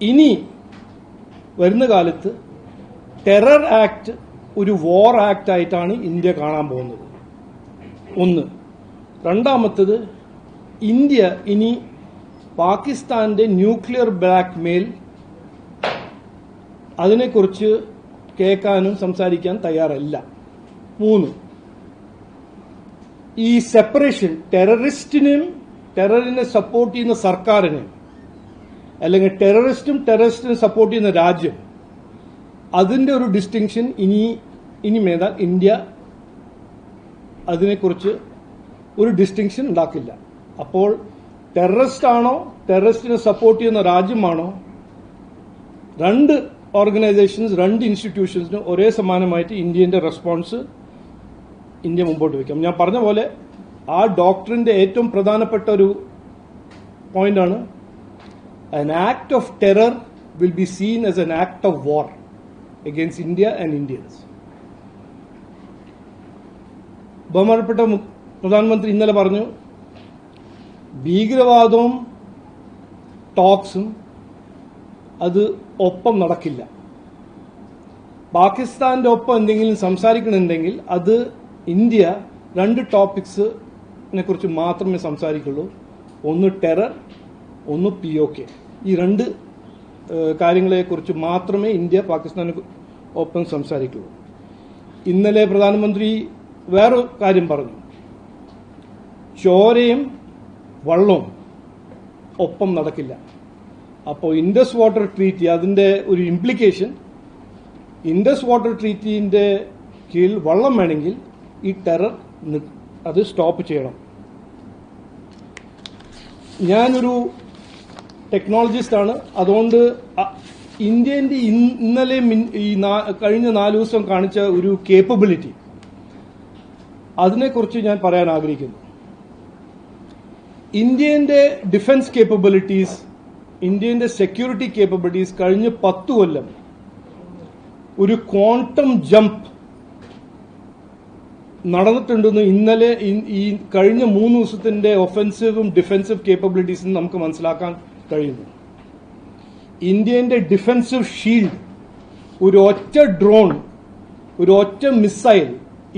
ഇനി വരുന്ന കാലത്ത് ടെറർ ആക്ട് ഒരു വാർ ആക്ട് ആയിട്ടാണ് ഇന്ത്യ കാണാൻ പോകുന്നത്. ഒന്ന്. രണ്ടാമത്തത്, ഇന്ത്യ ഇനി പാകിസ്ഥാന്റെ ന്യൂക്ലിയർ ബ്ലാക്ക്മെയിൽ അതിനെക്കുറിച്ച് കേൾക്കാനും സംസാരിക്കാൻ തയ്യാറല്ല. മൂന്ന്, ഈ സെപ്പറേഷൻ ടെററിനെ സപ്പോർട്ട് ചെയ്യുന്ന സർക്കാരിന് അല്ലെങ്കിൽ ടെററിസ്റ്റിനെ സപ്പോർട്ട് ചെയ്യുന്ന രാജ്യം, അതിന്റെ ഒരു ഡിസ്റ്റിങ്ഷൻ ഇനി മേലാൽ ഇന്ത്യ അതിനെക്കുറിച്ച് ഒരു ഡിസ്റ്റിങ്ഷൻ ഉണ്ടാക്കില്ല. അപ്പോൾ ടെററിസ്റ്റ് ആണോ ടെററിസ്റ്റിനെ സപ്പോർട്ട് ചെയ്യുന്ന രാജ്യമാണോ, രണ്ട് ഓർഗനൈസേഷൻസ്, രണ്ട് ഇൻസ്റ്റിറ്റ്യൂഷൻസിന് ഒരേ സമാനമായിട്ട് ഇന്ത്യന്റെ റെസ്പോൺസ് ഇന്ത്യ മുമ്പോട്ട് വയ്ക്കാം. ഞാൻ പറഞ്ഞ പോലെ ആ ഡോക്ടറിന്റെ ഏറ്റവും പ്രധാനപ്പെട്ട ഒരു പോയിന്റാണ്, an act of terror will be seen as an act of war against India and Indians. ബഹുമാനപ്പെട്ട പ്രധാനമന്ത്രി ഇന്നലെ പറഞ്ഞു, ഭീകരവാദവും ടോക്സും അത് ഒപ്പം നടക്കില്ല. പാകിസ്ഥാന്റെ ഒപ്പം എന്തെങ്കിലും സംസാരിക്കണമെങ്കിൽ അത് ഇന്ത്യ രണ്ട് ടോപ്പിക്സിനെ കുറിച്ച് മാത്രമേ സംസാരിക്കുള്ളൂ. ഒന്ന് ടെറർ, ഒന്ന് POK. ഈ രണ്ട് കാര്യങ്ങളെക്കുറിച്ച് മാത്രമേ ഇന്ത്യ പാകിസ്ഥാന് ഒപ്പം സംസാരിക്കുള്ളൂ. ഇന്നലെ പ്രധാനമന്ത്രി വേറൊരു കാര്യം പറഞ്ഞു, ചോരയും വള്ളവും ഒപ്പം നടക്കില്ല. അപ്പോൾ ഇൻഡസ് വാട്ടർ ട്രീറ്റി, അതിന്റെ ഒരു ഇംപ്ലിക്കേഷൻ, ഇൻഡസ് വാട്ടർ ട്രീറ്റിന്റെ കീഴിൽ വള്ളം വേണമെങ്കിൽ ഈ ടെറർ അത് സ്റ്റോപ്പ് ചെയ്യണം. ഞാനൊരു ടെക്നോളജിസ്റ്റാണ്, അതുകൊണ്ട് ഇന്ത്യന്റെ ഇന്നലെ കഴിഞ്ഞ 4 ദിവസം കാണിച്ച ഒരു കേപ്പബിലിറ്റി, അതിനെക്കുറിച്ച് ഞാൻ പറയാൻ ആഗ്രഹിക്കുന്നു. ഇന്ത്യന്റെ ഡിഫൻസ് കേപ്പബിലിറ്റീസ്, ഇന്ത്യന്റെ സെക്യൂരിറ്റി കേപ്പബിലിറ്റീസ് കഴിഞ്ഞ 10 കൊല്ലം ഒരു ക്വാണ്ടം ജംപ് നടന്നിട്ടുണ്ടെന്ന് ഇന്നലെ ഈ കഴിഞ്ഞ 3 ദിവസത്തിന്റെ ഒഫൻസീവും ഡിഫൻസീവ് കേപ്പബിലിറ്റീസും നമുക്ക് മനസ്സിലാക്കാൻ കഴിയുന്നു. ഇന്ത്യന്റെ ഡിഫൻസീവ് ഷീൽഡ്, ഒരു ഒറ്റ ഡ്രോൺ, ഒരു ഒറ്റ മിസൈൽ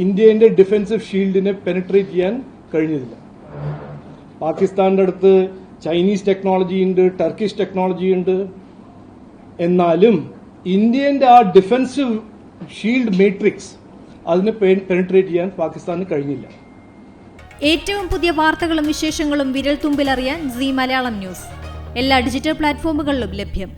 ഇന്ത്യന്റെ ഡിഫൻസീവ് ഷീൽഡിനെ പെനിട്രേറ്റ് ചെയ്യാൻ കഴിഞ്ഞില്ല. പാകിസ്ഥാന്റെ അടുത്ത് ചൈനീസ് ടെക്നോളജി ഉണ്ട്, ടർക്കിഷ് ടെക്നോളജി ഉണ്ട്. എന്നാലും ഇന്ത്യന്റെ ആ ഡിഫൻസീവ് ഷീൽഡ് മാട്രിക്സ് അതിനെ പെനിട്രേറ്റ് ചെയ്യാൻ പാകിസ്ഥാന് കഴിഞ്ഞില്ല. ഏറ്റവും പുതിയ വാർത്തകളും വിശേഷങ്ങളും വിരൽ തുമ്പിലറിയാൻ സീ മലയാളം ന്യൂസ് എല്ലാ ഡിജിറ്റൽ പ്ലാറ്റ്ഫോമുകളിലും ലഭ്യം.